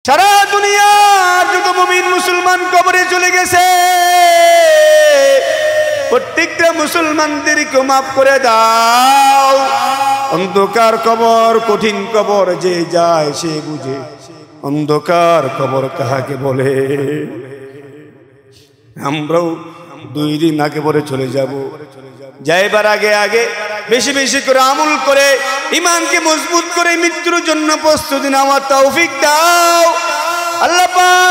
সারা দুনিয়ার যত মুমিন মুসলমান কবরে চলে গেছে, প্রত্যেকটা মুসলমানদেরকে মাফ করে দাও। অন্ধকার কবর, কঠিন কবর যে যায় সে বুঝে অন্ধকার কবর কাহাকে বলে। আমরাও 2 দিন আগে পরে চলে যাব, যাইবার আগে আগে বেশি বেশি করে আমল করে ঈমানকে মজবুত করে মৃত্যুর জন্য প্রস্তুতি নেওয়ার তৌফিক দাও আল্লাহ পাক।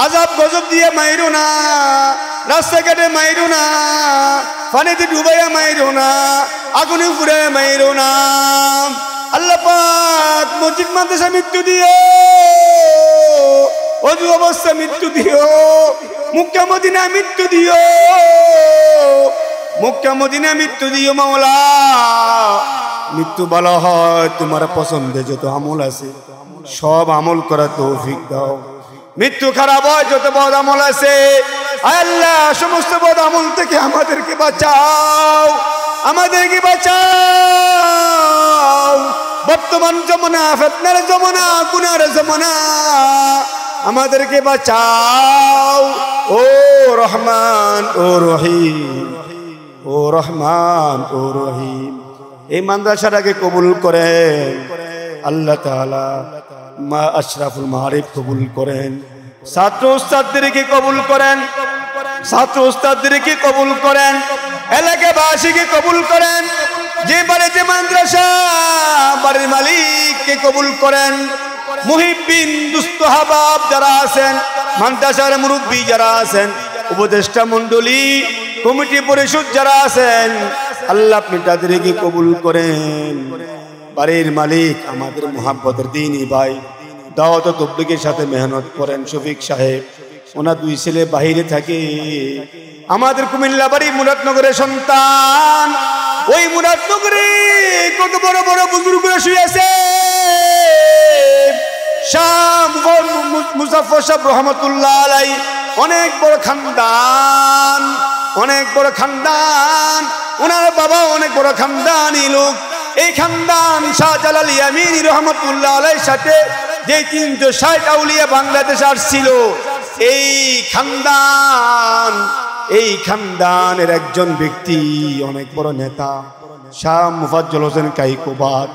আযাব গজব দিয়ে মাইরো না, রাস্তাঘাটে মাইরো না, পানিতে ডুবাইয়া মাইরো না, আগুনে পুড়ে মাইরো না আল্লাহ পাক। মসজিদ মাদ্রাসা মৃত্যু দিও, অজু অবস্থা মৃত্যু দিও, মক্কা মদিনা মৃত্যু দিও, মক্কা মদিনা মৃত্যু দিও মাওলা। মৃত্যু ভালো হয় তোমার পছন্দে যত আমল আছে সব আমল করার তৌফিক দাও। মৃত্যু খারাপ হয় যত বদ আমল আছে আল্লাহ সমস্ত বদ আমল থেকে আমাদেরকে বাঁচাও, আমাদেরকে বাঁচাও। বর্তমান জমানা ফিতনার জমানা, গুনার জমানা, আমাদেরকে বাঁচাও ও রহমান ও রহিম, ও রহমান ও রহিম। এই মাদ্রাসাটাকে কবুল করেন আল্লাহ তাআলা, মা আশরাফুল মারিফ কবুল করেন, ছাত্র উস্তাদদেরকে কবুল করেন, ছাত্র উস্তাদদেরকে কবুল করেন, এলাকাবাসীকে কবুল করেন, যে বাড়িতে মাদ্রাসা বাড়ির মালিককে কবুল করেন, মুহিব্বিন দুস্থ হাবাব যারা আছেন, মাদ্রাসার মুরব্বী যারা আছেন, উপদেষ্টা মণ্ডলী, কমিটি পরিষদ যারা আছেন আল্লাহ আপনি তাদেরকে কবুল করেন। বাড়ির মালিক আমাদের মুহাব্বতের দ্বীনি ভাই দাওয়াত ও তাবলীগের সাথে মেহনত করেন শফিক সাহেব, ওনার 2 ছেলে বাহিরে থাকে। আমাদের কুমিল্লা বাড়ি মুরাদনগরের সন্তান, ওই মুরাদনগরে কত বড় বড় বুজুর্গরা শুয়ে আছে। শাহ মুজাফফর সাহেব রহমাতুল্লাহ আলাইহি অনেক বড় খানদান, অনেক বড় খানদান, ওনার বাবা অনেক বড় খানদানি লোক। এই খানদান শাহজালাল ইয়ামিনী রহমাতুল্লাহ আলাইহির সাথে যে 360 আউলিয়া বাংলাদেশ আসছিল, এই খানদান, এই খানদানের একজন ব্যক্তি অনেক বড় নেতা শাহ মুফাজ্জল হোসেন কাইকোবাদ।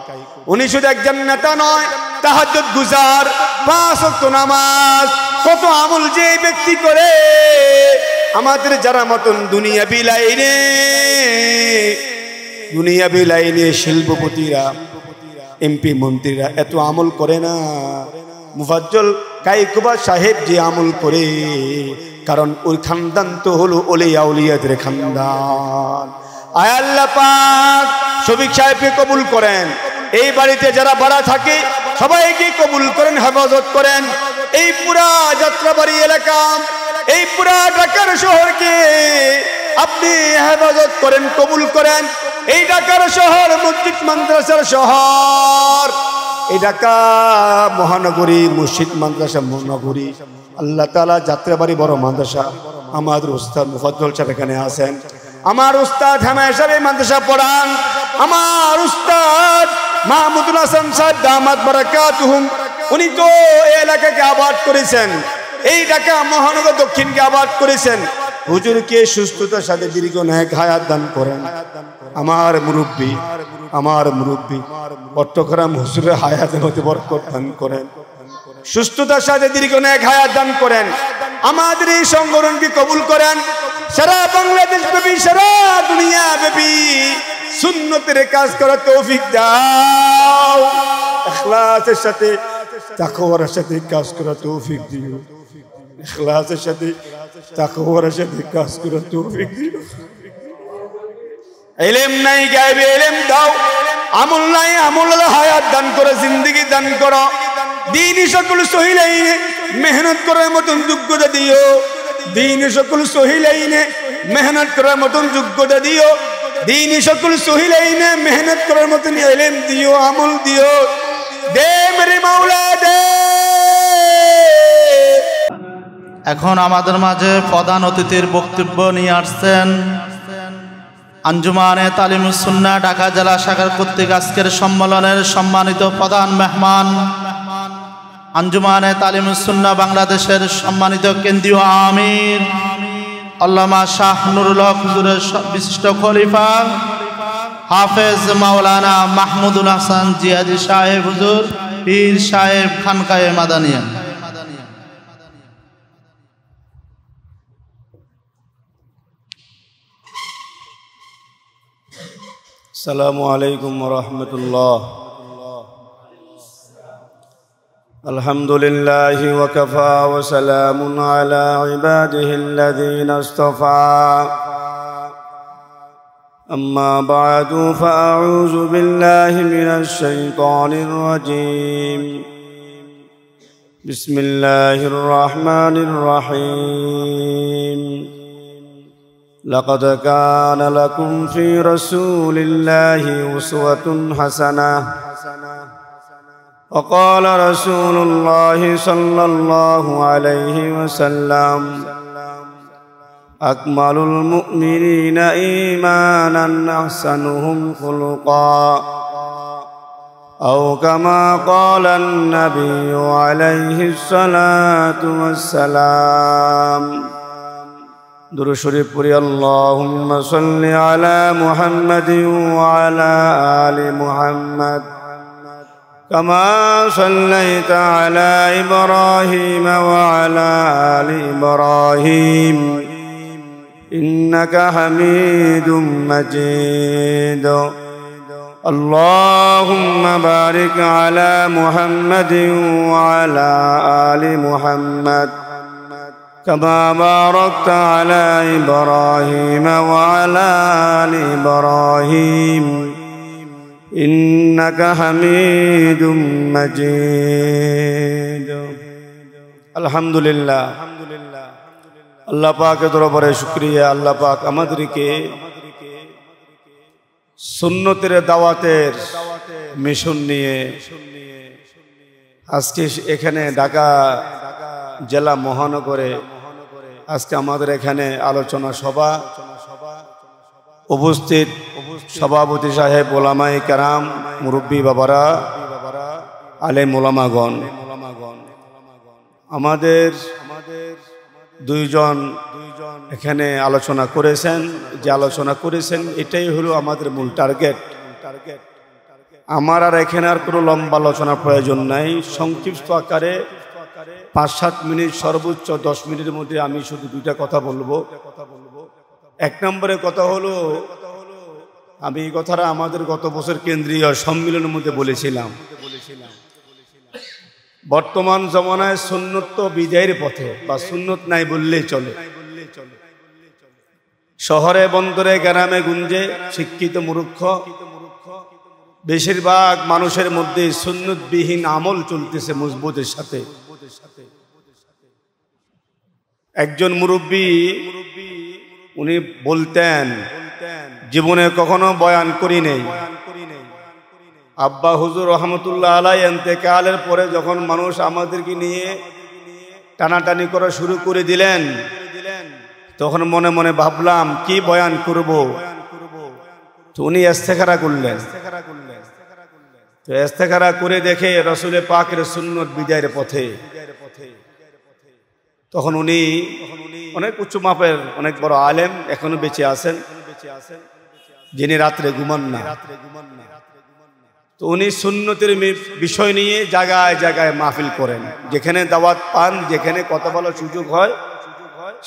উনি শুধু একজন নেতা নয়, তাহাজ্জুদ গুজার, 5 ওয়াক্ত নামাজ, কত আমল যে ব্যক্তি করে। আমাদের যারা মতন দুনিয়াবি লাইনে শিল্পপতিরা, এমপি মন্ত্রীরা এত আমল করে না। মুফাজ্জল কাইকোবাদ সাহেব যে আমল করে, কারণ ওই খানদান তো হলো ওলিয়া উলিয়াদের খানদান। আয় আল্লাহ পাক শফিক সাহেবকে কবুল করেন, এই বাড়িতে যারা ভাড়া থাকে সবাইকে কবুল করেন, হেফাজত করেন। এই পুরা যাত্রাবাড়ি এলাকা, এই পুরা ঢাকার শহরকে আপনি হেফাজত করেন, কবুল করেন। এই ঢাকার শহর মসজিদ মাদ্রাসার শহর, এই ঢাকা মহানগরী মসজিদ মাদ্রাসা মহানগরী। আল্লাহ তাআলা যাত্রাবাড়ি বড় মাদ্রাসা, আমাদের উস্তাদ মুফাজ্জল সাহেব এখানে আছেন, আমার উস্তাদ হামেশা সাহেব মাদ্রাসা পড়ান, আমার উস্তাদ মাহমুদুল হাসান সাহেব দামাত বারাকাতুহুম, উনি তো এই এলাকাকে আবাদ করেছেন, এই ঢাকা মহানগর দক্ষিণকে আবাদ করেছেন। হুজুরকে সুস্থতার সাথে দীর্ঘ নেক হায়াত দান করেন। আমার মুরব্বী চট্টগ্রাম হুজুরের হায়াতের মধ্যে বরকত দান করেন, সুস্থতার সাথে দীর্ঘ নেক হায়াত দান করেন। আমাদের এই সংগঠনকে কবুল করেন, সারা বাংলাদেশ ব্যাপী, সারা দুনিয়া ব্যাপী সুন্নতের কাজ করার তৌফিক দাও। ইখলাসের সাথে তাকওয়ার সাথে কাজ করার তৌফিক দিও, ইখলাসের সাথে তাকওয়ার সাথে কাজ করার তৌফিক দিও। ইলম নাই গায়বে ইলম দাও, আমল নাই আমল হায়াত দান করে, জিন্দেগি দান করো। দ্বীনি সকল সহি লাইনে মেহনত করার মতন যোগ্যতা দিও, দ্বীনি সকল সহি লাইনে মেহনত করার মতন যোগ্যতা দিও, দ্বীনি সকল সহি লাইনে মেহনত করার মতন ইলম দিও, আমল দিও। দে মেরে মাওলা দে। এখন আমাদের মাঝে প্রধান অতিথির বক্তব্য নিয়ে আসছেন আঞ্জুমানে তালিমুস সুন্নাহ ঢাকা জেলা শাখার কর্তৃক আজকের সম্মেলনের সম্মানিত প্রধান মেহমান, আঞ্জুমানে তালিমুস সুন্নাহ বাংলাদেশের সম্মানিত কেন্দ্রীয় আমির আল্লামা শাহ নুরুল হক হুজুরের বিশিষ্ট খলিফা হাফেজ মাওলানা মাহমুদুল হাসান জিয়াদি সাহেব হুজুর, পীর সাহেব খানকায়ে মাদানিয়া। আসসালামু আলাইকুম ওয়া রাহমাতুল্লাহ। আলহামদুলিল্লাহি ওয়া কাফা ওয়া সালামুন আলা ইবাদিহিল্লাযীনা ইসতাফা। أما بعد فأعوذ بالله من الشيطان الرجيم. بسم الله الرحمن الرحيم. لقد كان لكم في رسول الله أسوة حسنة. وقال رسول الله صلى الله عليه وسلم: أكمل المؤمنين إيمانا أحسنهم خلقا، أو كما قال النبي عليه الصلاة والسلام. درود شريف پڑھی اللهم صل على محمد وعلى آل محمد كما صليت على إبراهيم وعلى آل إبراهيم إنك حميد مجيد. اللهم بارك على محمد وعلى آل محمد كما باركت على إبراهيم وعلى آل إبراهيم إنك حميد مجيد. الحمد لله. আল্লাহ পাকের দরবারে শুকরিয়া। আল্লাহ পাক আমাদেরকে সুন্নতের দাওয়াতের মিশন নিয়ে আজকে এখানে ঢাকা জেলা মহানগরে আজকে আমাদের এখানে আলোচনা সভা উপস্থিত সভাপতি সাহেব, ওলামায়ে কেরাম, মুরব্বী বাবারা, আলেম ওলামাগণ, আমাদের দুইজন এখানে আলোচনা করেছেন। যে আলোচনা করেছেন এটাই হলো আমাদের মূল টার্গেট। আমার আর এখানে আর কোনো লম্বা আলোচনার প্রয়োজন নাই। সংক্ষিপ্ত আকারে 5-7 মিনিট, সর্বোচ্চ 10 মিনিটের মধ্যে আমি শুধু দুইটা কথা বলবো। এক নম্বরে কথা হলো, আমি এই কথাটা আমাদের গত বছর কেন্দ্রীয় সম্মেলনের মধ্যে বলেছিলাম, বর্তমান জমানায় সুন্নত তো বিদায়ের পথে, বা সুন্নত নাই বললেই চলে। শহরে বন্দরে গ্রামে গুঞ্জে শিক্ষিত মূর্খ বেশিরভাগ মানুষের মধ্যে সুন্নতবিহীন আমল চলতেছে মজবুতের সাথে। একজন মুরব্বী উনি বলতেন, জীবনে কখনো বয়ান করি নেই। আব্বা হুজুর রহমতুল্লাহ আলাই ইন্তেকালের পরে যখন মানুষ আমাদেরকে নিয়ে টানাটানি করা শুরু করে দিলেন, তখন মনে মনে ভাবলাম কি বয়ান করব। তো উনি ইস্তেখারা করলেন। তো ইস্তেখারা করে দেখে রসুলের পাকের সুন্নত বিদায়ের পথে। তখন উনি অনেক উচ্চ মাপের অনেক বড় আলেম, এখনো বেঁচে আছেন, যিনি রাত্রে ঘুমান না। তো উনি সুন্নতের বিষয় নিয়ে জায়গায় জায়গায় মাহফিল করেন। যেখানে দাওয়াত পান, যেখানে কথা বলার সুযোগ হয়,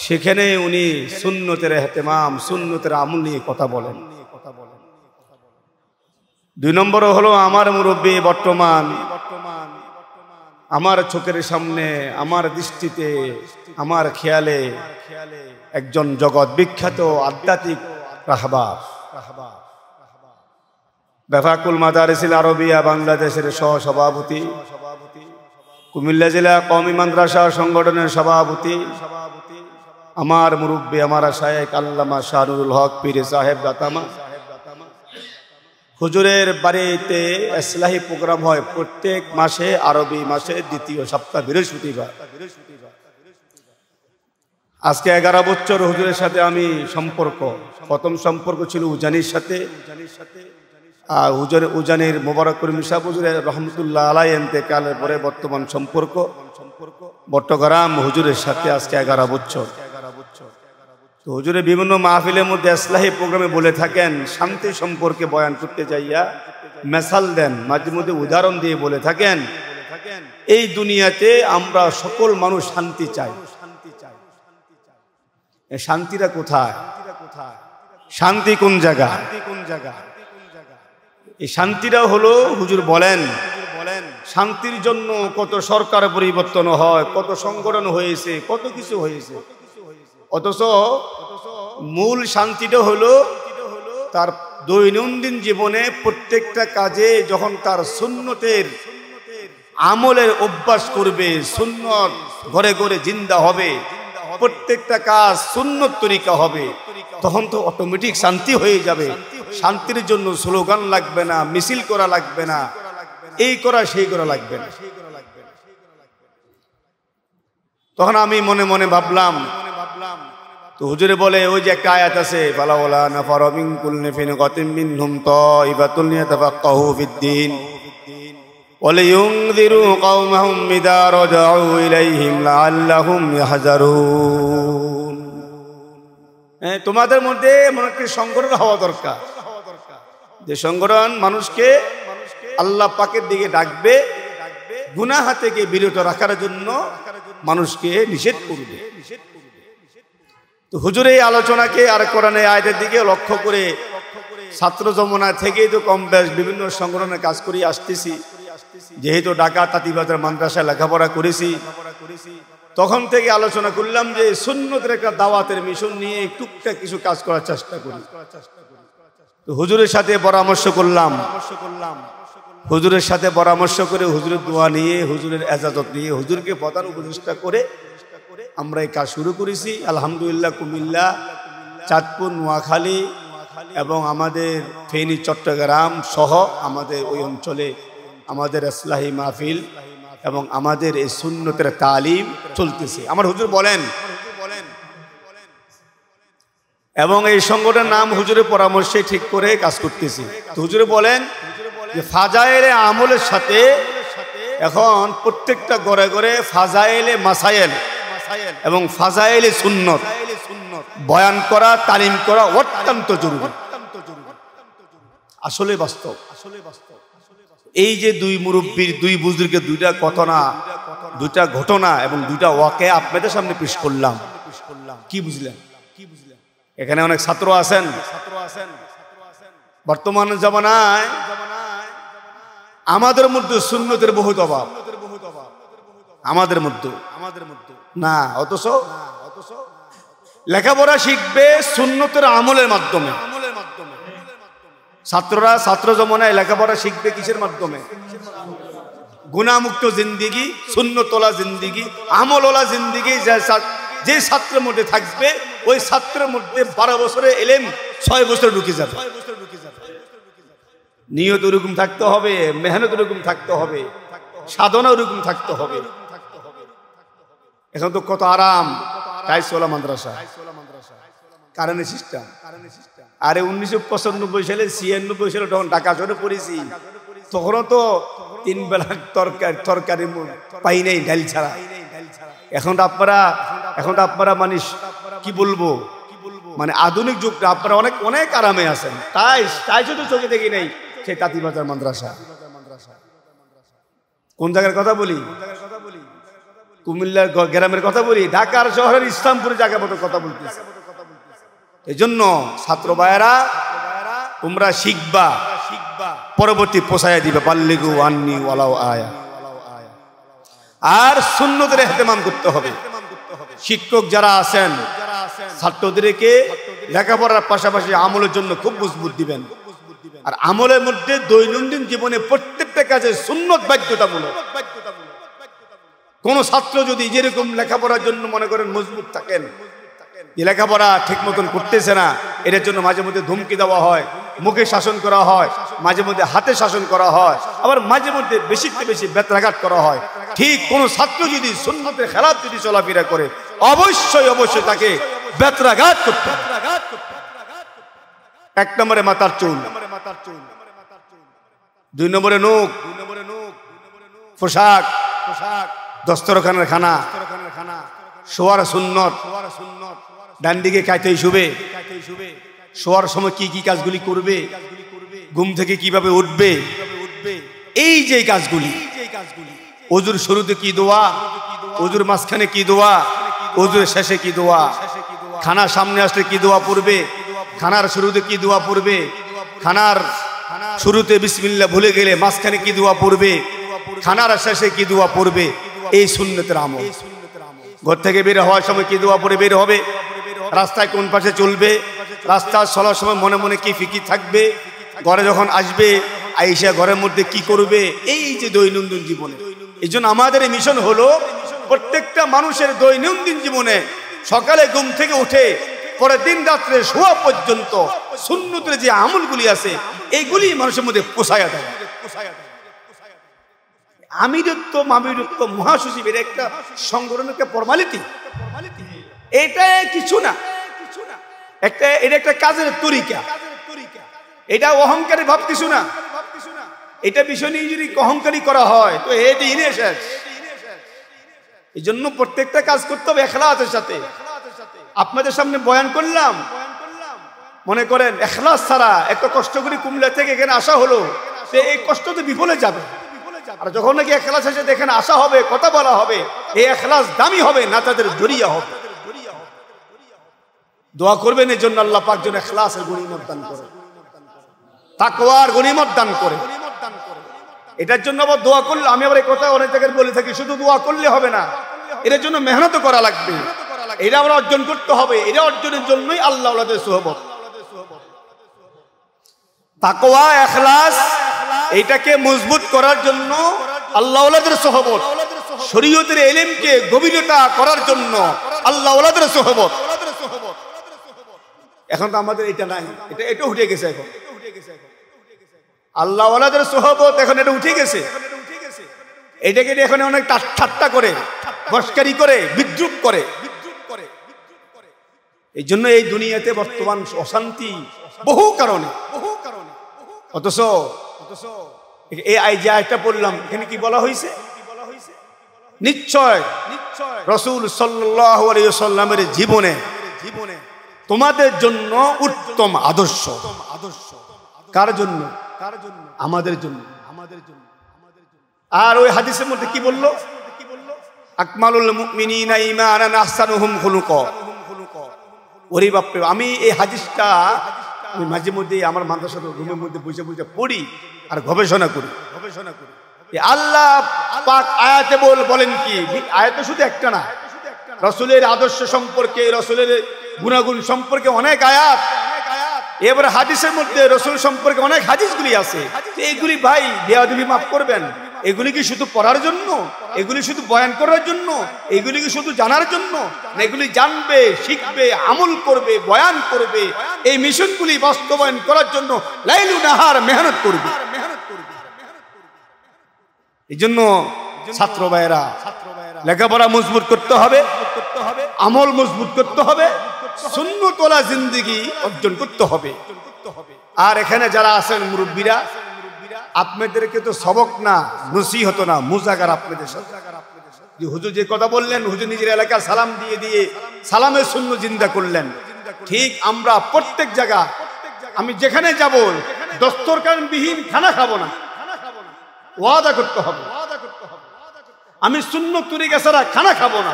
সেখানে উনি সুন্নতের ইহতিমাম, সুন্নতের আমল নিয়ে কথা বলেন। 2 নম্বর হলো আমার মুরব্বী বর্তমান আমার চোখের সামনে, আমার দৃষ্টিতে, আমার খেয়ালে একজন জগৎ বিখ্যাত আধ্যাত্মিক রাহবার, বেফাকুল মাদারিসিল আরবিয়া বাংলাদেশের সহসভাপতি, কুমিল্লা জেলা কওমি মাদ্রাসা সংগঠনের সভাপতি, আমার মুরব্বী, আমার শায়েখ আল্লামা শাহ নুরুল হক পীর সাহেব দাতামা। হুজুরের বাড়িতে ইসলাহি প্রোগ্রাম হয় প্রত্যেক মাসে, আরবি মাসে 2য় সপ্তাহ বৃহস্পতিবার। আজকে 11 বছর হুজুরের সাথে আমি সম্পর্ক, প্রথম সম্পর্ক ছিল উজানির সাথে। উজানির মোবারকুল মিশাব হুজুরের রহমতুল্লাহ আলাইহি ইন্তেকালের পরে বর্তমান সম্পর্ক বট্টগ্রাম হুজুরের সাথে আজকে 11 বছর। তো হুজুরের বিভিন্ন মাহফিলের মধ্যে ইসলাহি প্রোগ্রামে বলে থাকেন, শান্তি সম্পর্কে বয়ান করতে যাইয়া মেসাল দেন, মাঝে মধ্যে উদাহরণ দিয়ে বলে থাকেন, এই দুনিয়াতে আমরা সকল মানুষ শান্তি চাই। শান্তিটা কোথায়? শান্তি কোন জায়গা? এই শান্তিটা হলো, হুজুর বলেন শান্তির জন্য কত সরকার পরিবর্তন হয়, কত সংগঠন হয়েছে, কত কিছু হয়েছে, অথচ মূল শান্তিটা হলো তার দৈনন্দিন জীবনে প্রত্যেকটা কাজে যখন তার সুন্নতের আমলের অভ্যাস করবে, সুন্নত ঘরে ঘরে জিন্দা হবে, প্রত্যেকটা কাজ সুন্নত তরিকা হবে, তখন তো অটোমেটিক শান্তি হয়ে যাবে। শান্তির জন্য স্লোগান লাগবে না, মিছিল করা লাগবে না, এই করা সেই করা লাগবে না। তখন আমি মনে মনে ভাবলাম, তো হুজুরে বলে ওই যে একটা আয়াত আছে, ফালাওলা নাফারা মিন কুল্লি ফিরকাতিন মিনহুম তাইফাতুন লিয়াতাফাক্কাহু ফিদ্দীন ওয়া লিয়ুনযিরু কওমাহুম ইযা রাজাউ ইলাইহিম লাআল্লাহুম ইয়াহযারুন। তোমাদের মধ্যে মনে একটা সংগঠন হওয়া দরকার, যে সংগঠন মানুষকে আল্লাহ পাকের দিকে ডাকবে, গুনাহ থেকে বিরত রাখার জন্য মানুষকে নিষেধ করবে। তো হুজুর এই আলোচনাকে আর কোরআনের আয়াতের দিকে লক্ষ্য করে ছাত্র জমানা থেকেই তো কম বেশ বিভিন্ন সংগঠনের কাজ করে আসতেছি। যেহেতু ঢাকা তাঁতীবাজার মাদ্রাসায় লেখাপড়া করেছি, তখন থেকে আলোচনা করলাম যে সুন্নতের একটা দাওয়াতের মিশন নিয়ে টুকটাক কিছু কাজ করার চেষ্টা করি। তো হুজুরের সাথে পরামর্শ করলাম, হুজুরের সাথে পরামর্শ করে হুজুরের দোয়া নিয়ে, হুজুরের এজাজত নিয়ে, হুজুরকে প্রধান উপদেষ্টা করে আমরা এই কাজ শুরু করেছি। আলহামদুলিল্লাহ কুমিল্লা, চাঁদপুর, নোয়াখালী এবং আমাদের ফেনী, চট্টগ্রাম সহ আমাদের ওই অঞ্চলে আমাদের ইসলাহি মাহফিল এবং আমাদের এই সুন্নতের তালিম চলতেছে। আমার হুজুর বলেন, এবং এই সংগঠনের নাম হুজুরের পরামর্শে ঠিক করে কাজ করতেছি। তো হুজুরে বলেন যে ফাজাইলে আমলের সাথে এখন প্রত্যেকটা ঘরে ঘরে ফাজাইলে মাসাইল এবং ফাজাইলে সুন্নত বয়ান করা, তালিম করা অত্যন্ত জরুরি। আসলে বাস্তব। এই যে দুই মুরব্বীর, দুই বুজুর্গের দুইটা ঘটনা এবং দুইটা ওয়াকে আপনাদের সামনে পেশ করলাম, কি বুঝলেন? এখানে অনেক ছাত্র আছেন। বর্তমান জামানায় আমাদের মধ্যে সুন্নতের বহুত অভাব, আমাদের মধ্যে না, অথচ লেখাপড়া শিখবে সুন্নতের আমলের মাধ্যমে। ছাত্ররা ছাত্র জমানায় লেখাপড়া শিখবে কিসের মাধ্যমে? গুনাহমুক্ত জিন্দিগি, সুন্নতওয়ালা জিন্দিগি, আমলওয়ালা জিন্দিগি যে ছাত্রের মধ্যে থাকবে, ওই ছাত্রের মধ্যে 12 বছরে এলেম 6 বছর ঢুকে যাবে। নিয়ত ওরকম থাকতে হবে, মেহনত ওরকম থাকতে হবে, সাধনা ওরকম থাকতে হবে। এখন তো কত আরাম, টাইসওয়ালা মাদ্রাসা, কারেন্ট সিস্টেম। আরে 1995 সালে 96 সালে তখন ঢাকা শহরে পড়েছি, তখনও তো 3 বেলা তরকারি পাই নাই, ডাল ছাড়া। এখন তো আপনারা মানে কি বলবো, মানে আধুনিক যুগটা আপনারা অনেক অনেক আরামে আছেন। টাইসও তো চোখে দেখি নাই। সেই তাঁতীবাজার মাদ্রাসা কোন জায়গার কথা বলি? কুমিল্লার গ্রামের কথা বলি, ঢাকার শহরের ইসলামপুরের জায়গা মতো কথা বলতেছি। এই জন্য ছাত্র ভাইয়েরা, তোমরা শিখবা, পরবর্তী পোষায় দিবে, পাল্লিগু আন্নি ওয়ালাউ আয়া। আর সুন্নতের ইহতিমাম করতে হবে। শিক্ষক যারা আছেন, ছাত্রদেরকে লেখাপড়ার পাশাপাশি আমলের জন্য খুব মজবুত দিবেন। আর আমলের মধ্যে দৈনন্দিন জীবনে প্রত্যেকটা কাজে সুন্নত বাধ্যতামূলক। কোন ছাত্র যদি যেরকম লেখাপড়ার জন্য মনে করেন মজবুত থাকেন, যে লেখাপড়া ঠিক মতন করতেছে না, এটার জন্য মাঝে মধ্যে ধমকি দেওয়া হয়, মুখে শাসন করা হয়, মাঝে মধ্যে হাতে শাসন করা হয়, আবার মাঝে মধ্যে বেশিতে বেশি বেত্রাঘাত করা হয়, ঠিক কোন ছাত্র যদি সুন্নতের খেলাফ যদি চলাফেরা করে অবশ্যই অবশ্যই তাকে বেত্রাঘাত করতে হবে। এক নম্বরে মাথার চুল, দুই নম্বরে নখ, পোশাক, দস্তরখানার খানা, শোয়ার সুন্নত, ডান দিকে কাইতেই শুবে, শোয়ার সময় কি কি কাজগুলি করবে, ঘুম থেকে কিভাবে উঠবে, এই যে কাজগুলি, ওজুর শুরুতে কি দোয়া, ওজুর মাঝখানে কি দোয়া, ওজুর শেষে কি দোয়া, খানা সামনে আসলে কি দোয়া পড়বে, খানার শুরুতে কি দোয়া পড়বে, খানার শুরুতে বিসমিল্লাহ ভুলে গেলে মাঝখানে কি দোয়া পড়বে, খানার শেষে কি দোয়া পড়বে, এই সুন্নতের আমল। ঘর থেকে বের হওয়ার সময় কি দোয়া পড়ে বের হবে, রাস্তায় কোন পাশে চলবে, রাস্তা চলার সময় মনে মনে কি ফিকির থাকবে, ঘরে যখন আসবে আইসা ঘরের মধ্যে কি করবে, এই যে দৈনন্দিন জীবনে। এই জন্য আমাদের এই মিশন হলো প্রত্যেকটা মানুষের দৈনন্দিন জীবনে সকালে ঘুম থেকে উঠে পরের দিন রাত্রে শোয়া পর্যন্ত সুন্নতের যে আমলগুলি আছে এইগুলি মানুষের মধ্যে পোষায়া দেয়। আমিরত্ব মামিরত্ব মহাসচিবের একটা সংগঠনের একটা ফর্মালিটি, এটা কিছু না, এটা একটা কাজের তরিকা, এটা অহংকারী ভাব কিছু না। এটা বিষয় নিয়ে যদি অহংকারী করা হয় তো এটা শেষ। এই জন্য প্রত্যেকটা কাজ করতে হবে ইখলাসের সাথে। আপনাদের সামনে বয়ান করলাম, মনে করেন ইখলাস ছাড়া এত কষ্ট করে কুমিল্লা থেকে এখানে আসা হলো, এই কষ্ট তো বিফলে যাবে। আর যখন নাকি ইখলাস এসে দেখেন আসা হবে, কথা বলা হবে, এই ইখলাস দামি হবে না তাদের দরিয়া হবে। দোয়া করবেন এর জন্য আল্লাহ পাক যেন ইখলাসের গনিমত দান করে, তাকওয়ার গনিমত দান করে। এটার জন্য আবার দোয়া করলে, আমি আবার এই কথা অনেক জায়গায় বলে থাকি, শুধু দোয়া করলে হবে না, এটার জন্য মেহনত করা লাগবে, এটা আমরা অর্জন করতে হবে। এটা অর্জনের জন্যই আল্লাহ ওয়ালাদের সোহবত, তাকওয়া, ইখলাস, এটাকে মজবুত করার জন্য আল্লাহ ওয়ালাদের সোহবত, শরীয়তের ইলমকে গভীরতা করার জন্য আল্লাহ ওয়ালাদের সোহবত। এখন তো আমাদের এটা নাই, এটা উঠে গেছে। এখন আল্লাহ ওয়ালাদের সোহবত এখন এটা উঠে গেছে। এটাকে এখন অনেক ঠাট্টা করে, মস্কারি করে, বিদ্রুপ করে। এই জন্য এই দুনিয়াতে বর্তমান অশান্তি বহু কারণে। অথচ এই যে আয়াতটা পড়লাম, এখানে কি বলা হয়েছে? নিশ্চয় রাসূল সাল্লাল্লাহু আলাইহি ওয়াসাল্লামের জীবনে তোমাদের জন্য উত্তম আদর্শ। কার জন্য? আমাদের জন্য। আর ওই হাদিসের মধ্যে কি বলল? আকমালুল মুমিনিনা ঈমানান আহসানুহুম খুলুকা। ওরে বাপরে, আমি এই হাদিসটা আমি মাঝে মধ্যে আমার মাদ্রাসার রুমের মধ্যে বসে বসে পড়ি আর গবেষণা করি। আল্লাহ পাক আয়াতে বলেন কি, আয়াতে শুধু একটা না, রাসূলের আদর্শ সম্পর্কে, রাসূলের গুণাগুণ সম্পর্কে অনেক আয়াত। এবার হাদিসের মধ্যে রাসূল সম্পর্কে অনেক হাদিসগুলি আছে। এইগুলি ভাই বেয়াদবি মাফ করবেন, এগুলি কি শুধু পড়ার জন্য, এগুলি শুধু বয়ান করার জন্য, এগুলি কি শুধু জানার জন্য না? এগুলি জানবে, শিখবে, আমল করবে, বয়ান করবে। এই মিশনগুলি বাস্তবায়ন করার জন্য লাইলু নাহার মেহনত করবে। এই জন্য ছাত্র ভাইয়েরা লেখাপড়া মজবুত করতে হবে, আমল মজবুত করতে হবে, সুন্নতওয়ালা জিন্দেগি অর্জন করতে হবে। আর এখানে যারা আছেন মুরব্বীরা, আপনাদেরকে তো সবক না, নসিহত না, মুজাকার আপনাদের সাথে। যে হুজুর যে কথা বললেন, হুজুর নিজের এলাকার সালাম দিয়ে দিয়ে সালামের সুন্নাত জিন্দা করলেন। ঠিক আমরা প্রত্যেক জায়গা, আমি যেখানে যাব দস্তরখানবিহীন খানা খাবো না, ওয়াদা করতে হবে। আমি সুন্নত তরিকা ছাড়া খানা খাবো না,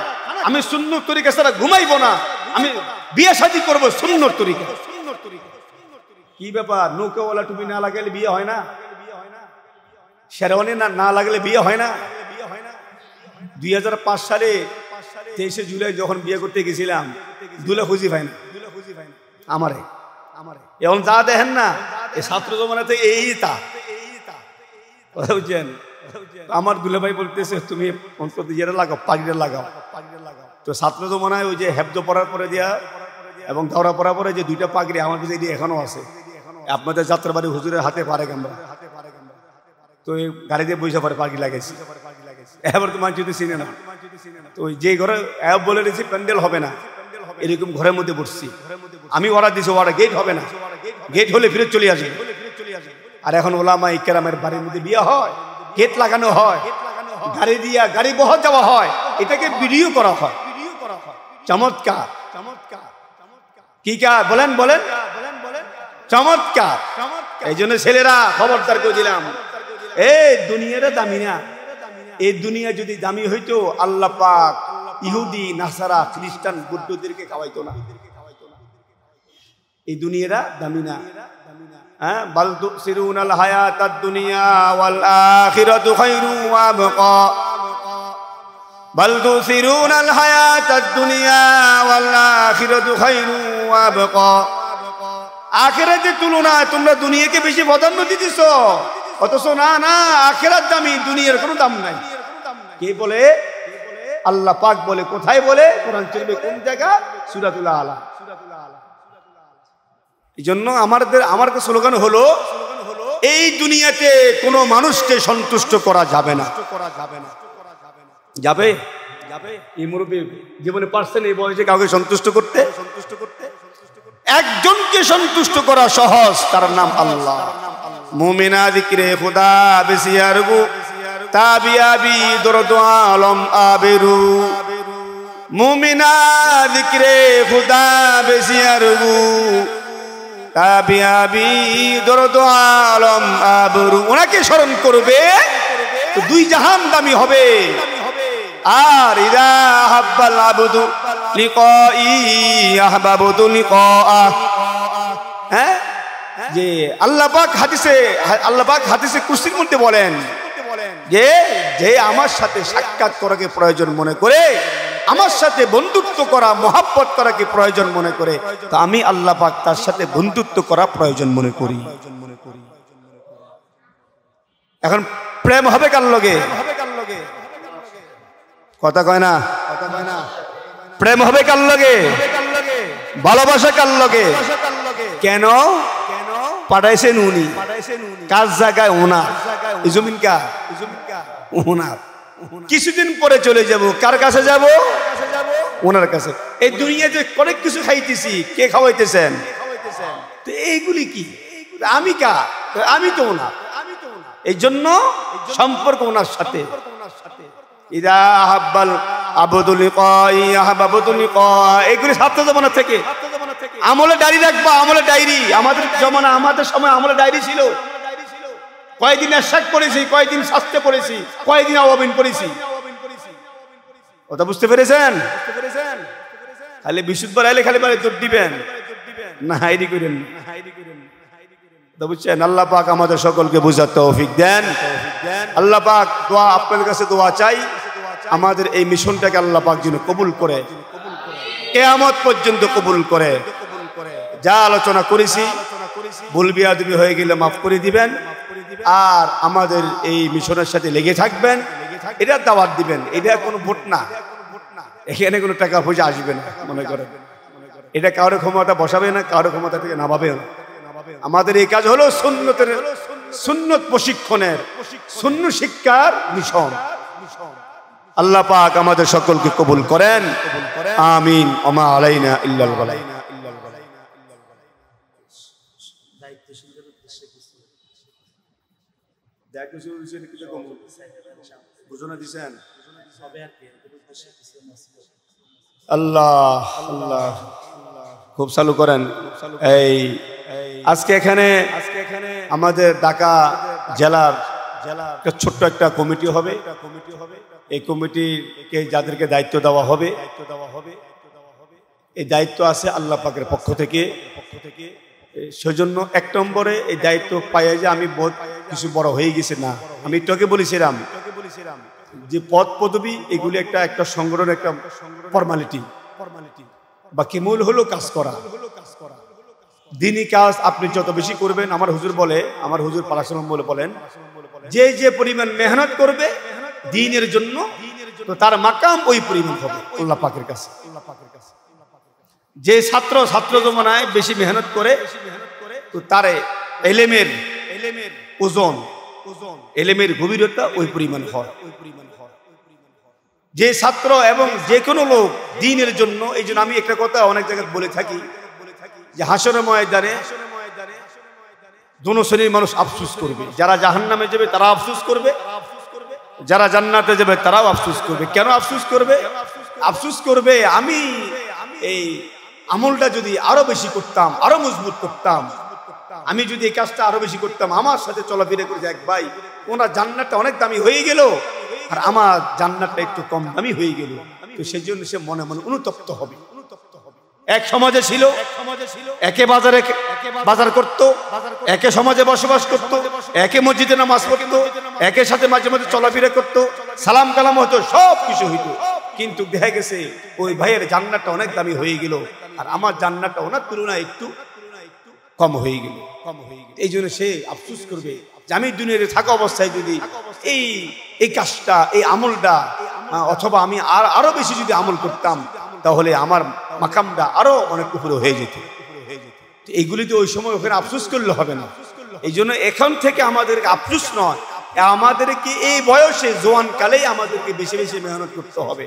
আমি সুন্নত তরিকা ছাড়া ঘুমাইবো না, আমি বিয়ে শাদী করবো সুন্নত তরিকা। কি ব্যাপার, নৌকাওয়ালা টুপি না লাগালে বিয়ে হয় না? শেরওয়ানি না লাগলে বিয়ে হয় না? 2005 সালে 23শে জুলাই যখন বিয়ে করতে গেছিলাম, দুলা খুঁজি পাই না আমারে। এখন যা দেখেন না, এই ছাত্র জমানাতে এই তা কথা বুঝছেন। আমার দুলা ভাই বলতেছে তুমি অন্তত ইয়েটা লাগাও, পাগড়িটা লাগাও। তো ছাত্র জমানায় ওই যে হেফজ পড়ার পরে দেয়া এবং দাওরা পড়ার পরে যে দুইটা পাগড়ি আমার কাছে এখনো আছে। আপনাদের যাত্রাবাড়ি হুজুরের হাতে পারে আমরা, তো এই গাড়িতে বইসা পরে পাগড়ি লাগাইছি। এবার তো মানুষ যদি চিনে না, তো ওই যে ঘরে অ্যাপ বলে দিয়েছি প্যান্ডেল হবে না, এরকম ঘরের মধ্যে বসছি আমি, অর্ডার দিছি, অর্ডার গেট হবে না, গেট হলে ফিরে চলে আসবে। আর এখন ওলামা ইকরামের বাড়ির মধ্যে বিয়ে হয়, গেট লাগানো হয়, গাড়ি দিয়া গাড়ি বহর যাওয়া হয়, এটাকে ভিডিও করা হয়। চমৎকার, কি কাজ বলেন বলেন, চমৎকার। এই জন্য ছেলেরা খবরদার করে দিলাম, এই দুনিয়াটা দামি না। এই দুনিয়া যদি দামি হইতো আল্লাহ পাক ইহুদি নাসারা খ্রিস্টান বুদ্ধদেরকে খাওয়াইতো না। এই দুনিয়াটা দামি না। হ্যাঁ, বাল তুসিরুনাল হায়াতাদ দুনিয়া ওয়াল আখিরাতু খায়রু ওয়া আবকা। বাল তুসিরুনাল হায়াতাদ দুনিয়া ওয়াল আখিরাতু খায়রু ওয়া আবকা। আখিরাতের তুলনায় তোমরা দুনিয়াকে বেশি প্রাধান্য দিতেছো, অথচ না না, আখিরাত দামি, দুনিয়ার কোনো দাম নাই। কে বলে? আল্লাহ পাক বলে। কোথায় বলে? কোরআন শরীফে কোন জায়গা? সূরাতুল আলা। এই জন্য আমার স্লোগান হলো, এই দুনিয়াতে কোনো মানুষকে সন্তুষ্ট করা যাবে না। যাবে? এই মুরব্বী জীবনে পারছেন এই বয়সে কাউকে সন্তুষ্ট করতে? একজনকে সন্তুষ্ট করা সহজ, তার নাম আল্লাহ। মুমিনা যিকরে খুদা বিসিয়ারগু তাবিয়াবি দরদ আলম আবেরু। মুমিনা যিকরে খুদা বিসিয়ারগু তাবিয়াবি দরদ আলম আবেরু। ওনাকে স্মরণ করবে তো দুই জাহান দামি হবে। আর ইদা হাব্বাল আবদু লিকাই আহবাবতু লিকাআ। হ্যাঁ, যে আল্লাহ পাক হাদিসে কুরসির মধ্যে বলেন যে যে আমার সাথে সাক্ষাৎ করাকে প্রয়োজন মনে করে, আমার সাথে বন্ধুত্ব করা, মহাব্বত করাকে প্রয়োজন মনে করে, তো আমি আল্লাহ পাক তার সাথে বন্ধুত্ব করা প্রয়োজন মনে করি। এখন প্রেম হবে কার লগে? কথা কয় না? প্রেম হবে কার লগে? ভালোবাসা কার লগে? কেন পাঠাইছেন উনি? কার জায়গায় ওনার? এই জমিন কার? ওনার। কিছুদিন পরে চলে যাব, কার কাছে যাব? ওনার কাছে। এই দুনিয়াতে অনেক কিছু খাইতেছি, কে খাওয়াইতেছেন? তো এইগুলি কি? আমি কার? আমি তো ওনার। এই জন্য সম্পর্ক ওনার সাথে। ইদা হাব্বাল আবদুল লিকাই আহবাবতুল লিকা। এগুলি ছাত্র জমানা থেকে। আমলে ডায়েরি রাখবা, আমলে ডায়েরি। আমাদের জমানা, আমাদের সময় আমলে ডায়েরি ছিল। কয়েকদিন এরশাদ করেছি, কয়েকদিন শাস্তে পড়েছি, কয়েকদিন আওয়াবিন পড়েছি। কথা বুঝতে পেরেছেন? খালি বিশুদ্ধ আইলে খালি বারে জোর দিবেন না, হাইরি করেন না। বুঝছেন? আল্লাহ পাক আমাদের সকলকে বুঝার তৌফিক দেন। আল্লাহ পাক দোয়া, আপনাদের কাছে দোয়া চাই, আমাদের এই মিশনটাকে আল্লাহ পাক যেন কবুল করে, কিয়ামত পর্যন্ত কবুল করে। যা আলোচনা করেছি ভুল বিয়াদবি হয়ে গেলে মাফ করে দিবেন। আর আমাদের এই মিশনের সাথে লেগে থাকবেন। এটা দাওয়াত দিবেন, এটা কোনো ভোট না, এখানে কোনো টাকা পয়সা আসবে না মনে করেন। এটা কারোর ক্ষমতা বসাবে না, কারোর ক্ষমতা থেকে নামাবে না। আমাদের এই কাজ হলো সুন্নত প্রশিক্ষণের, সুন্নত শিক্ষার মিশন। আল্লাহ পাক আমাদের সকলকে কবুল করেন, আমিন। ওমা আলাইনা ইল্লাল বালাগ। আল্লাহ আল্লাহ খুব চালু করেন। এই আজকে এখানে আমাদের ঢাকা জেলার ছোট্ট একটা কমিটি হবে। এই কমিটিকে যাদেরকে দায়িত্ব দেওয়া হবে, এই দায়িত্ব আছে আল্লাহ পাকের পক্ষ থেকে। সেজন্য এক নম্বরে এই দায়িত্ব পাইয়া যে আমি বহুত কিছু বড় হয়ে গেছে না। আমি একটু আগে বলেছিলাম যে পদ পদবি এগুলি একটা সংগঠনের একটা ফর্মালিটি, বাকি মূল হলো কাজ করা। দিনই কাজ আপনি যত বেশি করবেন, আমার হুজুর বলে, আমার হুজুর পালাসলাম বলেন, যে যে পরিমাণ মেহনত করবে দ্বীনের জন্য, তো তার মাকাম ওই পরিমাণ হবে আল্লাহ পাকের কাছে। যে ছাত্র জমানায় বেশি মেহনত করে, তো তার এলেমের ওজন, এলেমের গভীরতা ওই পরিমাণ হয়। যে ছাত্র এবং যে কোনো লোক দ্বীনের জন্য, এই জন্য আমি একটা কথা অনেক জায়গায় বলে থাকি যে হাসরের ময়দানে দোনো শ্রেণীর মানুষ আফসোস করবে। যারা জাহান্নামে যাবে তারা আফসোস করবে, যারা জান্নাতে যাবে তারাও আফসোস করবে। কেন আফসোস করবে? আফসোস করবে আমি এই আমলটা যদি আরো বেশি করতাম, আরো মজবুত করতাম, আমি যদি এই কাজটা আরো বেশি করতাম, আমার সাথে চলাফেরা করে এক ভাই ওনার জান্নাতটা অনেক দামি হয়ে গেল আর আমার জান্নাতটা একটু কম দামি হয়ে গেল, তো সেই জন্য সে মনে মনে অনুতপ্ত হবে। এক সমাজে ছিল, একে বাজার করত, একে সমাজে বসবাস করত, একে মসজিদে নামাজ পড়তো, একের সাথে মাঝে মাঝে চলাফেরা করতো, সালাম কালাম হতো, সব কিছু হইতো, কিন্তু দেখা গেছে ওই ভাইয়ের জান্নাতটা অনেক দামি হয়ে গেল আর আমার জান্নাতটা ওনার তুলনায় একটু কম হয়ে গেল। এই জন্য সে আফসোস করবে যে আমি দুনিয়াতে থাকা অবস্থায় যদি এই কাজটা, এই আমলটা, অথবা আমি আরো বেশি যদি আমল করতাম তাহলে আমার মাকামটা আরো অনেক উপরে হয়ে যেত। এইগুলি তো ওই সময় ওখানে আফসোস করলে হবে না। এই জন্য এখন থেকে আমাদেরকে আফসোস নয়, আমাদেরকে এই বয়সে জোয়ান কালেই আমাদেরকে বেশি বেশি মেহনত করতে হবে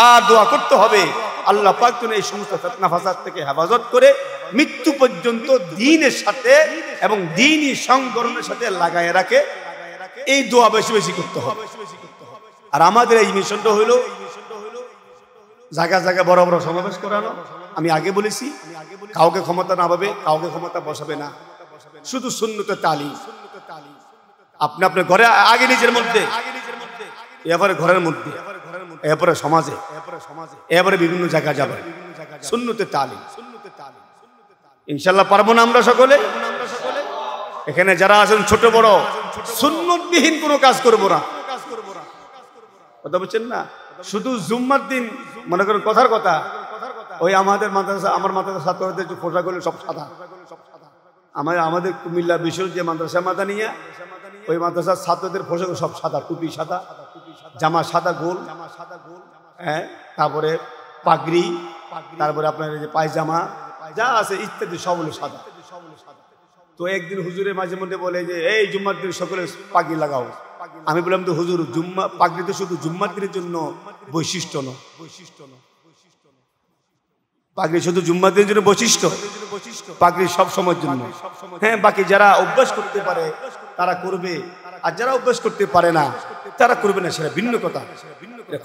আর দোয়া করতে হবে আল্লাহ পাক যেন এই সমস্ত ফিতনা ফাসাদ থেকে হেফাজত করে মৃত্যু পর্যন্ত দ্বীনের সাথে এবং দ্বীনি সংগঠনের সাথে লাগায় রাখে। এই দোয়া বেশি বেশি করতে হবে। আর আমাদের এই মিশনটা হইলো জায়গা জায়গা বড় বড় সমাবেশ করানো। আমি আগে বলেছি, কাউকে ক্ষমতা না পাবে, কাউকে ক্ষমতা বসাবে না, শুধু সুন্নতের তালিম। আপনি আপনার ঘরে আগে নিজের মধ্যে, এরপরে ঘরের মধ্যে, এরপরে সমাজে, এরপরে বিভিন্ন জায়গায় যাবে, সুন্নতের তালিম। ইনশাল্লাহ পারবো না আমরা সকলে? এখানে যারা আছেন ছোট বড়, সুন্নতবিহীন কোনো কাজ করবো না। কথা বলছেন না? শুধু জুম্মার দিন মনে করেন কথার কথা, ওই আমাদের মাদ্রাসা, আমার মাদ্রাসা ছাত্রদের পোশাকগুলো সব সাদা। আমাদের কুমিল্লা বিশ্বর যে মাদ্রাসা মাদানিয়া, ওই মাদ্রাসার ছাত্রদের পোশাক সব সাদা, টুপি সাদা, জামা সাদা গোল, হ্যাঁ, তারপরে পাগড়ি, তারপরে আপনার যে পায়জামা যা আছে ইত্যাদি সব হলো সাদা। তো একদিন হুজুরে মাঝে মধ্যে বলে যে এই জুম্মার দিন সকলে পাগড়ি লাগাও। আমি বললাম তো হুজুর, পাগড়ি তো শুধু জুম্মার দিনের জন্য বৈশিষ্ট্য নয়, পাগড়ি শুধু জুম্মার দিনের জন্য বৈশিষ্ট্য, পাগড়ি সব সময়ের জন্য। হ্যাঁ, বাকি যারা অভ্যাস করতে পারে তারা করবে, আর যারা অভ্যাস করতে পারে না তারা করবে না, সেটা ভিন্ন কথা।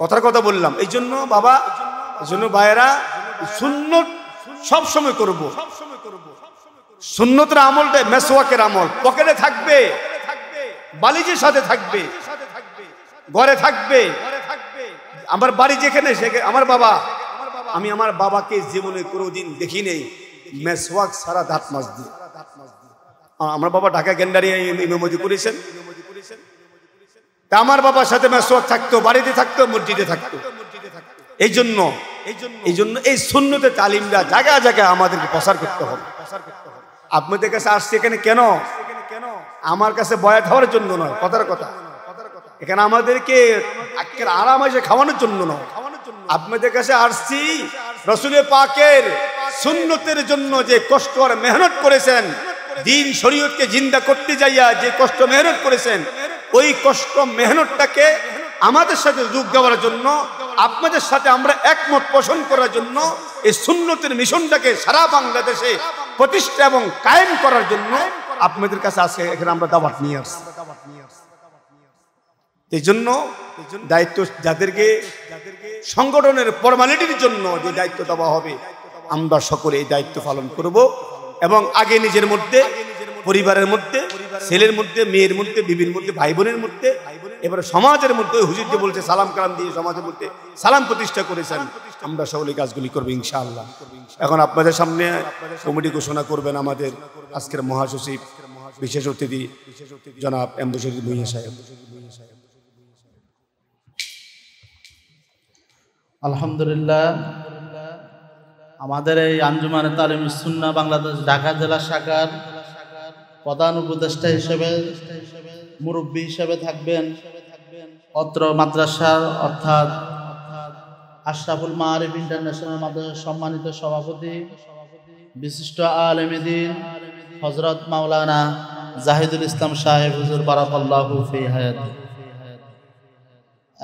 কথার কথা বললাম। এই জন্য বাবা, এই জন্য ভাইয়েরা, সুন্নত সব সময় করবো। সুন্নতের আমলটা মেসওয়াকের আমল পকেটে থাকবে, বালিশের সাথে থাকবে, ঘরে থাকবে। আমার বাড়ি যেখানে, আমার বাবা, আমি আমার বাবাকে জীবনে কোনোদিন দেখি নেই মেসওয়াক সারা দাঁত মাছ দিয়ে। আমার বাবা ঢাকা গেন্ডারিয়া ইমামতি করেছেন, তা আমার বাবার সাথে মেসওয়াক থাকতো, বাড়িতে থাকতো, মসজিদে থাকতো। এই জন্য এই সুন্নতের তালিমটা জায়গায় জায়গায় আমাদেরকে প্রসার করতে হবে। আপনাদের কাছে আসছে এখানে কেন? আমার কাছে বয়াত হওয়ার জন্য নয়, কথার কথা। এখানে আমাদেরকে আরাম এসে খাওয়ানোর জন্য নয়, আপনাদের কাছে আসছি রাসূল পাকের সুন্নতের জন্য যে কষ্ট আর মেহনত করেছেন, দ্বীন শরীয়তকে জিন্দা করতে যাইয়া যে কষ্ট মেহনত করেছেন, ওই কষ্ট মেহনতটাকে আমাদের সাথে যোগ দেওয়ার জন্য, আপনাদের সাথে আমরা একমত পোষণ করার জন্য, এই সুন্নতের মিশনটাকে সারা বাংলাদেশে প্রতিষ্ঠা এবং কায়েম করার জন্য আপনাদের কাছে আজকে এখানে আমরা দাওয়াত নিয়ে আসছি। এই জন্য দায়িত্ব যাদেরকে সংগঠনের ফরমালিটির জন্য যে দায়িত্ব দেওয়া হবে, আমরা সকলে এই দায়িত্ব পালন করব এবং আগে নিজের মধ্যে, পরিবারের মধ্যে, ছেলের মধ্যে, মেয়ের মধ্যে, বিবির মধ্যে, ভাই বোনের মধ্যে, এবারে সমাজের মধ্যে, হুজুর যে বলছে সালাম কালাম দিয়ে সমাজের মধ্যে সালাম প্রতিষ্ঠা করেছেন, আমরা সকলে কাজগুলি করবো ইনশাআল্লাহ। এখন আপনাদের সামনে কমিটি ঘোষণা করবেন আমাদের আজকের মহাসচিব, বিশেষ অতিথি জনাব এমবশির ভূঁইয়া সাহেব। আলহামদুলিল্লাহ, আমাদের এই আঞ্জুমানে তালিম সুন্নাহ বাংলাদেশ ঢাকা জেলা শাখার প্রধান উপদেষ্টা হিসেবে, মুরব্বী হিসেবে থাকবেন অত্র মাদ্রাসার অর্থাৎ আশরাফুল মাআরিফ ইন্টারন্যাশনাল মাদ্রাসার সম্মানিত সভাপতি, বিশিষ্ট আলেম দ্বীন হযরত মাওলানা জাহিদুল ইসলাম সাহেব হুজুর বারাকাল্লাহু ফি হায়াতি।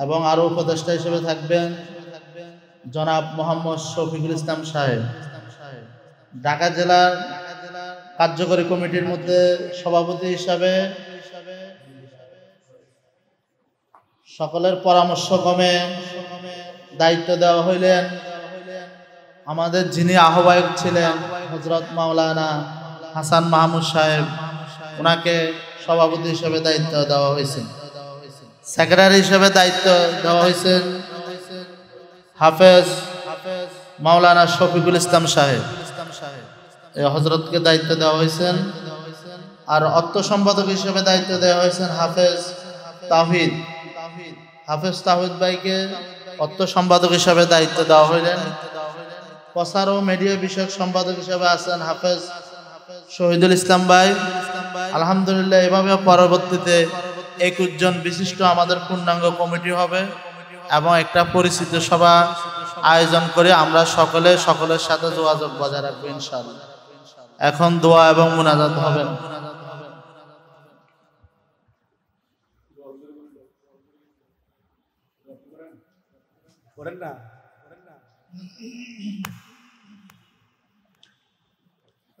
এবং আরও উপদেষ্টা হিসেবে থাকবেন জনাব মোহাম্মদ শফিকুল ইসলাম সাহেব। ঢাকা জেলার কার্যকরী কমিটির মধ্যে সভাপতি হিসাবে সকলের পরামর্শক্রমে দায়িত্ব দেওয়া হইলেন আমাদের যিনি আহ্বায়ক ছিলেন হযরত মাওলানা হাসান মাহমুদ সাহেব, ওনাকে সভাপতি হিসেবে দায়িত্ব দেওয়া হয়েছে। সেক্রেটারি হিসেবে দায়িত্ব দেওয়া হয়েছে হাফেজ মাওলানা শফিকুল ইসলাম সাহেব, এই হযরতকে দায়িত্ব দেওয়া হয়েছেন। আর অর্থ সম্পাদক হিসেবে দায়িত্ব দেওয়া হয়েছেন হাফেজ তাহিদ ভাইকে অর্থ সম্পাদক হিসেবে দায়িত্ব দেওয়া হইলেন। প্রচার ও মিডিয়া বিষয়ক সম্পাদক হিসেবে আছেন হাফেজ শহীদুল ইসলাম ভাই। আলহামদুলিল্লাহ, এভাবে পরবর্তীতে 21 জন বিশিষ্ট আমাদের পূর্ণাঙ্গ কমিটি হবে এবং একটা পরিচিত সভা আয়োজন করে আমরা সকলের সাথে যোগাযোগ বজায় রাখবো ইনশাআল্লাহ। এখন দোয়া এবং মুনাজাত হবেন।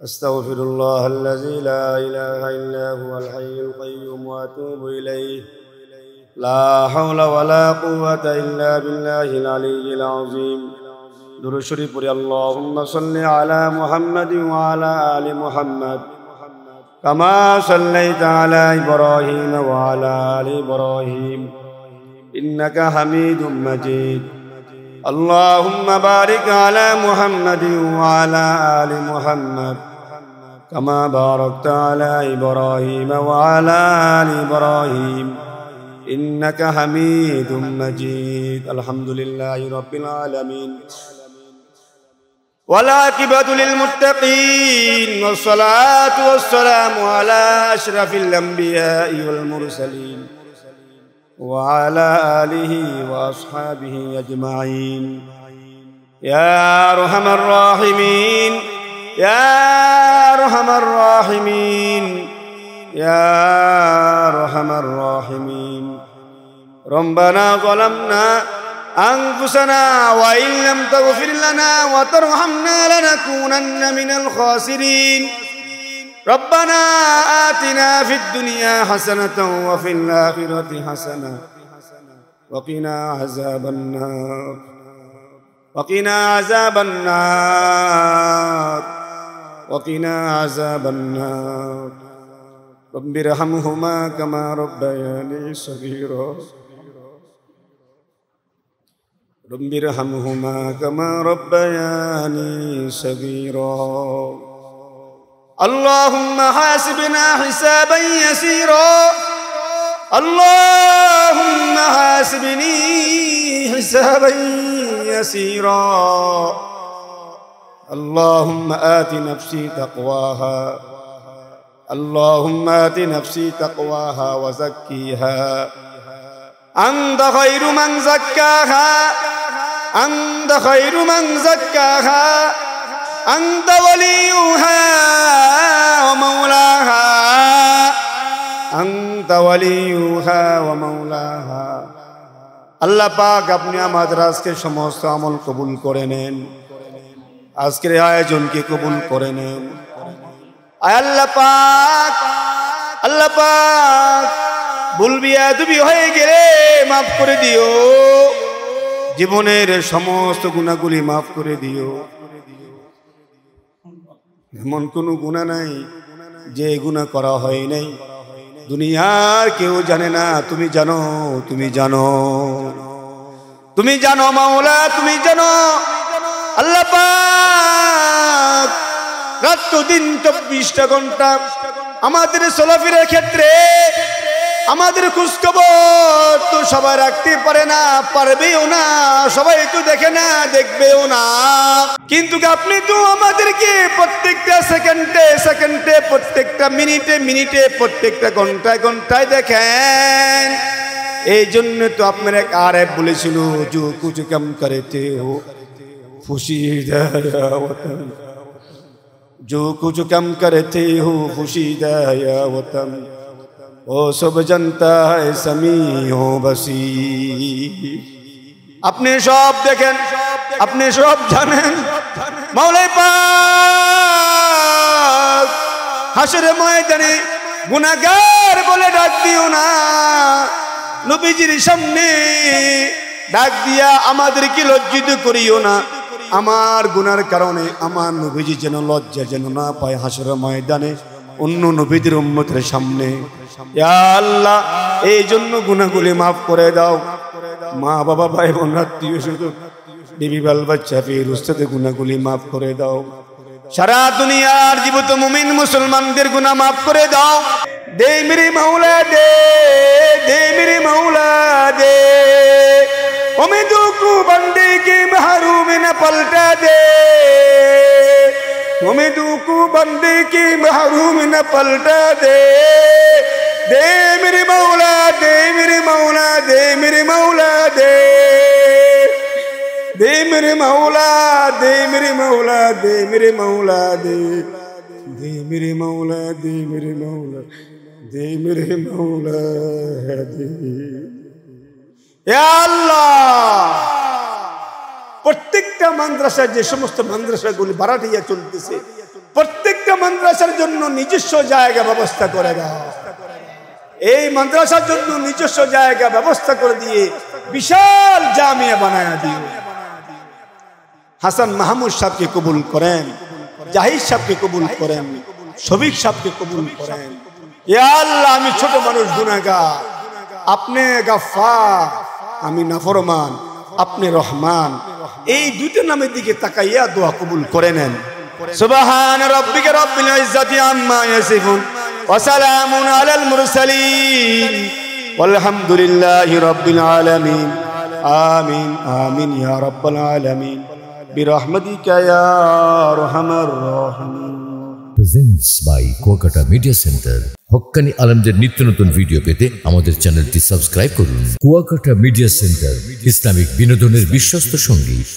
أستغفر الله الذي لا إله إلا هو الحي القيوم وأتوب إليه لا حول ولا قوة إلا بالله العلي العظيم درود شريف اللهم صل على محمد وعلى آل محمد كما صليت على إبراهيم وعلى آل إبراهيم إنك حميد مجيد اللهم بارك على محمد وعلى آل محمد كما باركت على إبراهيم وعلى آل إبراهيم إنك حميد مجيد الحمد لله رب العالمين والعاقبة للمتقين والصلاة والسلام على أشرف الأنبياء والمرسلين وعلى آله وأصحابه أجمعين يا أرحم الراحمين يا أرحم الراحمين يا أرحم الراحمين ربنا ظلمنا أنفسنا وإن لم تغفر لنا وترحمنا لنكونن من الخاسرين ربنا آتنا في الدنيا حسنة وفي الآخرة حسنة وقنا عذاب النار وقنا عذاب النار وقنا عذاب النار رب ارحمهما كما ربياني صغيرا رب ارحمهما كما ربياني صغيرا اللهم حاسبنا حسابا يسيرا اللهم حاسبني حسابا يسيرا اللهم آت نفسي تقواها اللهم آت نفسي تقواها وزكيها أنت خير من زكاها أنت خير من زكاها أنت وليها ومولاها أنت وليها ومولاها আল্লাহ পাক আপনি আমাদের আজকের সমস্ত আমল কবুল করে নেন, আজকের আয়োজনকে কবুল করে নেন। আল্লাহ পাক ভুল বিয়াদবি হয়ে গেলে মাফ করে দিও, জীবনের সমস্ত গুনাহগুলি মাফ করে দিও। এমন কোনো গুনাহ নাই যে গুনাহ করা হয় নাই, দুনিয়ার কেউ জানে না, তুমি জানো, তুমি জানো, তুমি জানো মাওলা, তুমি জানো। আল্লাহ পাক রাত দিন 24টা ঘন্টা আমাদের চলাফেরার ক্ষেত্রে আমাদের খোঁজখবর তো সবাই রাখতে পারে না, পারবেও না, সবাই তো দেখে না, দেখবেও না, কিন্তু আপনি তো আমাদেরকে প্রত্যেকটা সেকেন্ডে সেকেন্ডে, প্রত্যেকটা মিনিটে মিনিটে, প্রত্যেকটা ঘন্টায় ঘন্টায় দেখেন। এই জন্য তো আপনার এক আরেফ বলেছিল, जो कुछ कम करते हो फुशीदा या वतन, जो कुछ कम करते हो फुशीदा या वतन, वो सब जानता है समीओ बसीर। আপনি সব দেখেন, আপনি সব জানেন। মাওলাই পাক হাসরের ময়দানে গুনাহগার বলে ডাক দিও না, নবীজির সামনে ডাক দিয়া আমাদেরকে লজ্জিত করিও না। আমার গুনার কারণে আমার নবীজি যেন লজ্জা যেন না পায় হাসরের ময়দানে অন্য নবীদের উম্মতের সামনে। ইয়া আল্লাহ, এই জন্য গুনাহগুলি মাফ করে দাও। মা বাবা ভাই বোন আত্মীয় স্বজন বিবি বাল বাচ্চা ফির উস্তাদের গুনাহগুলি মাফ করে দাও। সারা দুনিয়ার জীবিত মুমিন মুসলমানদের গুনাহ মাফ করে দাও। দে মেরে মাওলা দে, দে মেরে মাওলা দে, उम्मीदों को बंदे के महरूम न पलटा दे, उम्मीदों को बंदे के महरूम न पलटा दे। दे मेरे मौला दे, मेरे मौला दे, मेरे मौला दे, दे मेरे मौला दे, मेरे मौला दे, मेरे मौला दे, दे मेरे मौला दे, मेरे मौला दे, मेरे मौला दे। প্রত্যেকটা মাদ্রাসায় যে সমস্ত মাদ্রাসাগুলি ভাড়াটিয়া চলতেছে প্রত্যেকটা মাদ্রাসার জন্য নিজস্ব জায়গা ব্যবস্থা করে দাও। এই মাদ্রাসার জন্য নিজস্ব জায়গা ব্যবস্থা করে দিয়ে বিশাল জামিয়া বানায়া দিও। হাসান মাহমুদ সাহেবকে কবুল করেন, জাহিদ সাহেবকে কবুল করেন, শফিক সাহেবকে কবুল করেন। ইয়া আল্লাহ, আমি ছোট মানুষ গুনাহগার, আপনি গাফফার, আমি নাফরমান, আপনি রহমান। এই দুইটা নামের দিকে তাকাইয়া দোয়া কবুল করে নেন। সুবহান রাব্বিকা রাব্বিল ইজ্জাতি আম্মা ইয়াসিফুন ওয়া সালামুন আলাল মুরসালিন ওয়ালহামদুলিল্লাহি রাব্বিল আলামিন। আমিন আমিন ইয়া রাব্বাল আলামিন বিরহমাতিকা ইয়া আরহামার রাহিমিন। Presents by Kuakata media centre. হক্কানি আলেমদের নিত্য নতুন ভিডিও পেতে আমাদের চ্যানেলটি সাবস্ক্রাইব করুন। কুয়াকাটা মিডিয়া সেন্টার, ইসলামিক বিনোদনের বিশ্বস্ত সঙ্গী।